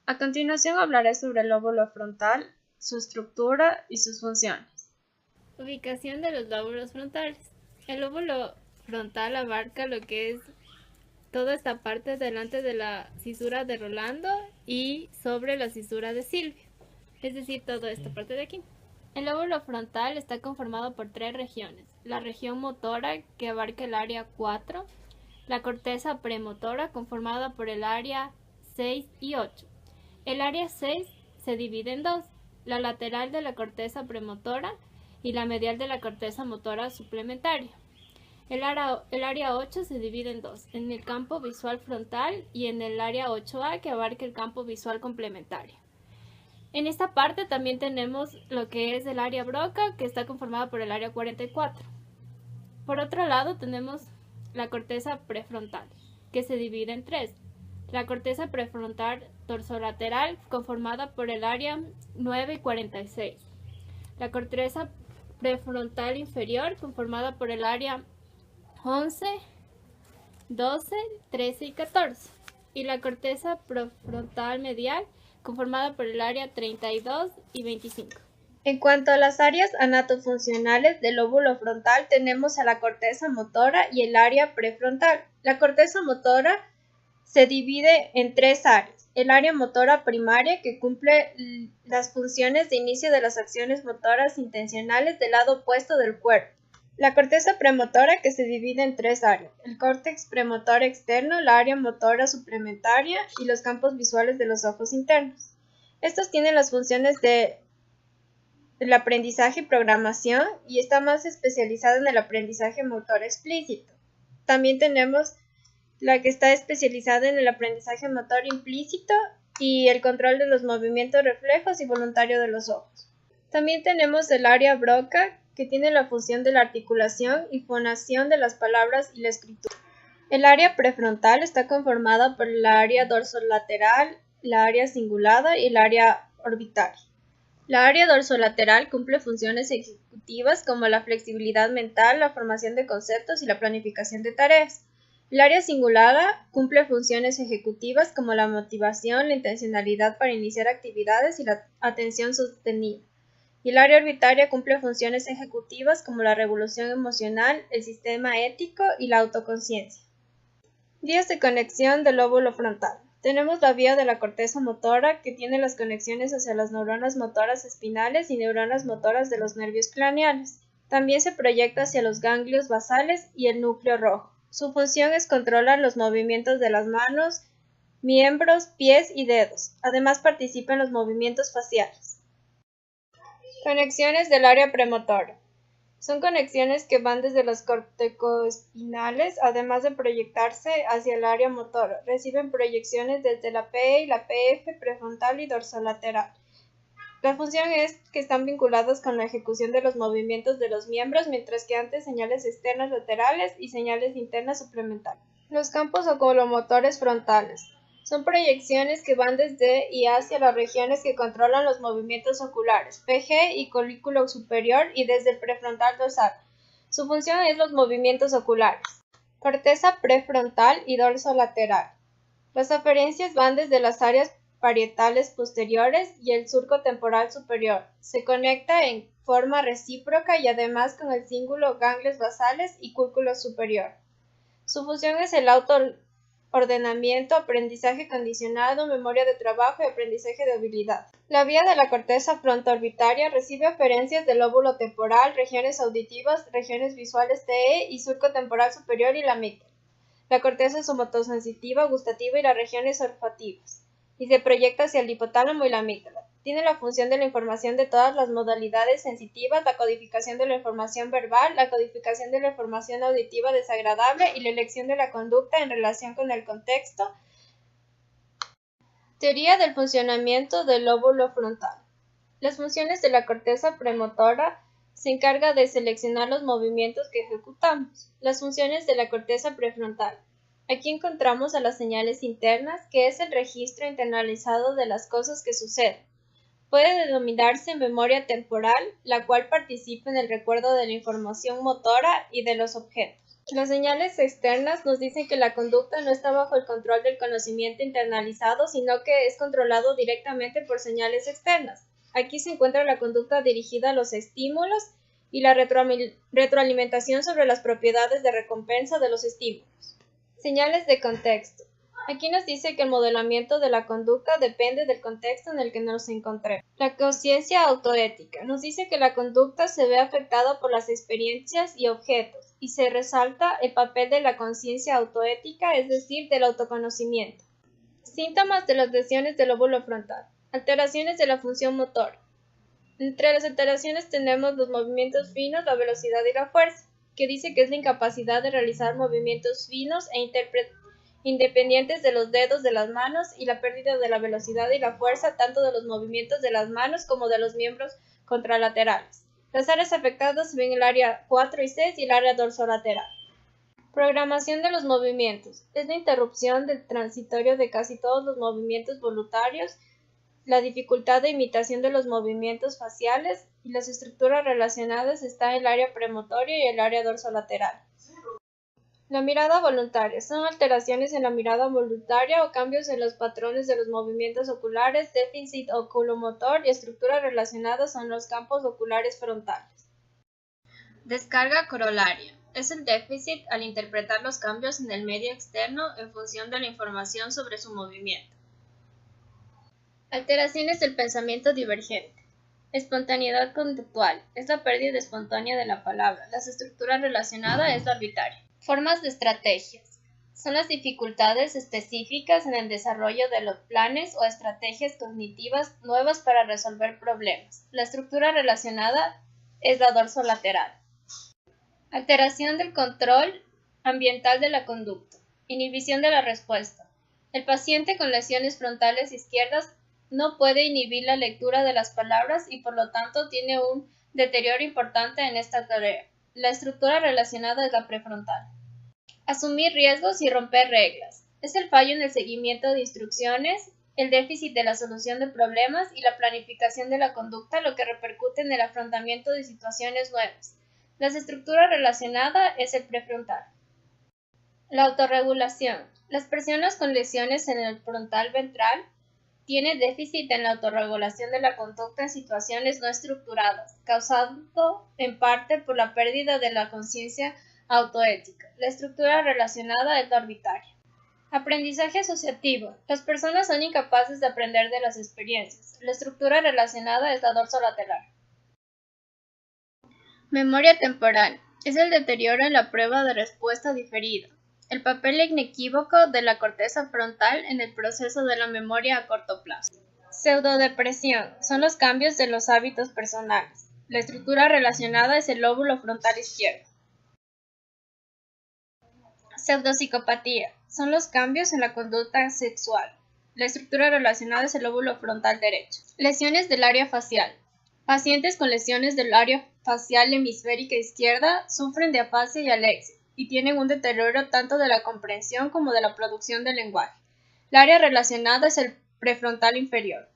A continuación hablaré sobre el lóbulo frontal, su estructura y sus funciones. Ubicación de los lóbulos frontales. El lóbulo frontal abarca lo que es toda esta parte delante de la cisura de Rolando y sobre la cisura de Silvia, es decir, toda esta parte de aquí. El lóbulo frontal está conformado por tres regiones: la región motora, que abarca el área 4, la corteza premotora, conformada por el área 6 y 8. El área 6 se divide en dos: la lateral de la corteza premotora y la medial de la corteza motora suplementaria. El área 8 se divide en dos: en el campo visual frontal y en el área 8A, que abarca el campo visual complementario. En esta parte también tenemos lo que es el área Broca, que está conformada por el área 44. Por otro lado tenemos la corteza prefrontal, que se divide en tres: la corteza prefrontal dorsolateral, conformada por el área 9 y 46, la corteza prefrontal inferior, conformada por el área 11, 12, 13 y 14, y la corteza prefrontal medial, conformada por el área 32 y 25. En cuanto a las áreas anatofuncionales del lóbulo frontal, tenemos a la corteza motora y el área prefrontal. La corteza motora se divide en tres áreas: el área motora primaria, que cumple las funciones de inicio de las acciones motoras intencionales del lado opuesto del cuerpo; la corteza premotora, que se divide en tres áreas: el córtex premotor externo, la área motora suplementaria y los campos visuales de los ojos internos. Estos tienen las funciones de el aprendizaje y programación, y está más especializada en el aprendizaje motor explícito. También tenemos la que está especializada en el aprendizaje motor implícito y el control de los movimientos reflejos y voluntarios de los ojos. También tenemos el área Broca, que tiene la función de la articulación y fonación de las palabras y la escritura. El área prefrontal está conformada por el área dorsolateral, la área cingulada y el área orbital. La área dorsolateral cumple funciones ejecutivas como la flexibilidad mental, la formación de conceptos y la planificación de tareas. El área cingulada cumple funciones ejecutivas como la motivación, la intencionalidad para iniciar actividades y la atención sostenida. Y el área orbitaria cumple funciones ejecutivas como la regulación emocional, el sistema ético y la autoconciencia. Vías de conexión del lóbulo frontal. Tenemos la vía de la corteza motora, que tiene las conexiones hacia las neuronas motoras espinales y neuronas motoras de los nervios craneales. También se proyecta hacia los ganglios basales y el núcleo rojo. Su función es controlar los movimientos de las manos, miembros, pies y dedos. Además participa en los movimientos faciales. Conexiones del área premotora. Son conexiones que van desde los corticoespinales, además de proyectarse hacia el área motora. Reciben proyecciones desde la PE y la PF prefrontal y dorsolateral. La función es que están vinculadas con la ejecución de los movimientos de los miembros, mientras que antes señales externas laterales y señales internas suplementarias. Los campos oculomotores frontales. Son proyecciones que van desde y hacia las regiones que controlan los movimientos oculares, PG y colículo superior, y desde el prefrontal dorsal. Su función es los movimientos oculares. Corteza prefrontal y dorso lateral. Las aferencias van desde las áreas parietales posteriores y el surco temporal superior. Se conecta en forma recíproca y además con el cíngulo, ganglios basales y cúrculo superior. Su función es el autoordenamiento, aprendizaje condicionado, memoria de trabajo y aprendizaje de habilidad. La vía de la corteza frontoorbitaria recibe aferencias del lóbulo temporal, regiones auditivas, regiones visuales TE y surco temporal superior y la amígdala. La corteza somatosensitiva, gustativa y las regiones olfativas, y se proyecta hacia el hipotálamo y la amígdala. Tiene la función de la información de todas las modalidades sensitivas, la codificación de la información verbal, la codificación de la información auditiva desagradable y la elección de la conducta en relación con el contexto. Teoría del funcionamiento del lóbulo frontal. Las funciones de la corteza premotora se encarga de seleccionar los movimientos que ejecutamos. Las funciones de la corteza prefrontal. Aquí encontramos a las señales internas, que es el registro internalizado de las cosas que suceden. Puede denominarse memoria temporal, la cual participa en el recuerdo de la información motora y de los objetos. Las señales externas nos dicen que la conducta no está bajo el control del conocimiento internalizado, sino que es controlado directamente por señales externas. Aquí se encuentra la conducta dirigida a los estímulos y la retroalimentación sobre las propiedades de recompensa de los estímulos. Señales de contexto. Aquí nos dice que el modelamiento de la conducta depende del contexto en el que nos encontremos. La conciencia autoética nos dice que la conducta se ve afectada por las experiencias y objetos, y se resalta el papel de la conciencia autoética, es decir, del autoconocimiento. Síntomas de las lesiones del lóbulo frontal. Alteraciones de la función motora. Entre las alteraciones tenemos los movimientos finos, la velocidad y la fuerza, que dice que es la incapacidad de realizar movimientos finos e independientes de los dedos de las manos, y la pérdida de la velocidad y la fuerza tanto de los movimientos de las manos como de los miembros contralaterales. Las áreas afectadas se ven el área 4 y 6 y el área dorsolateral. Programación de los movimientos. Es la interrupción del transitorio de casi todos los movimientos voluntarios, la dificultad de imitación de los movimientos faciales, y las estructuras relacionadas están en el área premotoria y el área dorsolateral. La mirada voluntaria. Son alteraciones en la mirada voluntaria o cambios en los patrones de los movimientos oculares, déficit oculomotor y estructuras relacionadas son los campos oculares frontales. Descarga corolaria. Es el déficit al interpretar los cambios en el medio externo en función de la información sobre su movimiento. Alteraciones del pensamiento divergente. Espontaneidad conductual. Es la pérdida espontánea de la palabra. Las estructuras relacionadas es la arbitraria. Formas de estrategias. Son las dificultades específicas en el desarrollo de los planes o estrategias cognitivas nuevas para resolver problemas. La estructura relacionada es la dorsolateral. Alteración del control ambiental de la conducta. Inhibición de la respuesta. El paciente con lesiones frontales izquierdas no puede inhibir la lectura de las palabras y por lo tanto tiene un deterioro importante en esta tarea. La estructura relacionada es la prefrontal. Asumir riesgos y romper reglas. Es el fallo en el seguimiento de instrucciones, el déficit de la solución de problemas y la planificación de la conducta, lo que repercute en el afrontamiento de situaciones nuevas. La estructura relacionada es el prefrontal. La autorregulación. Las personas con lesiones en el frontal ventral tienen déficit en la autorregulación de la conducta en situaciones no estructuradas, causado en parte por la pérdida de la conciencia autoética. La estructura relacionada es la arbitraria. Aprendizaje asociativo. Las personas son incapaces de aprender de las experiencias. La estructura relacionada es la dorsolateral. Memoria temporal. Es el deterioro en la prueba de respuesta diferida. El papel inequívoco de la corteza frontal en el proceso de la memoria a corto plazo. Pseudodepresión. Son los cambios de los hábitos personales. La estructura relacionada es el lóbulo frontal izquierdo. Pseudopsicopatía. Son los cambios en la conducta sexual. La estructura relacionada es el lóbulo frontal derecho. Lesiones del área facial. Pacientes con lesiones del área facial hemisférica izquierda sufren de afasia y alexia y tienen un deterioro tanto de la comprensión como de la producción del lenguaje. El área relacionada es el prefrontal inferior.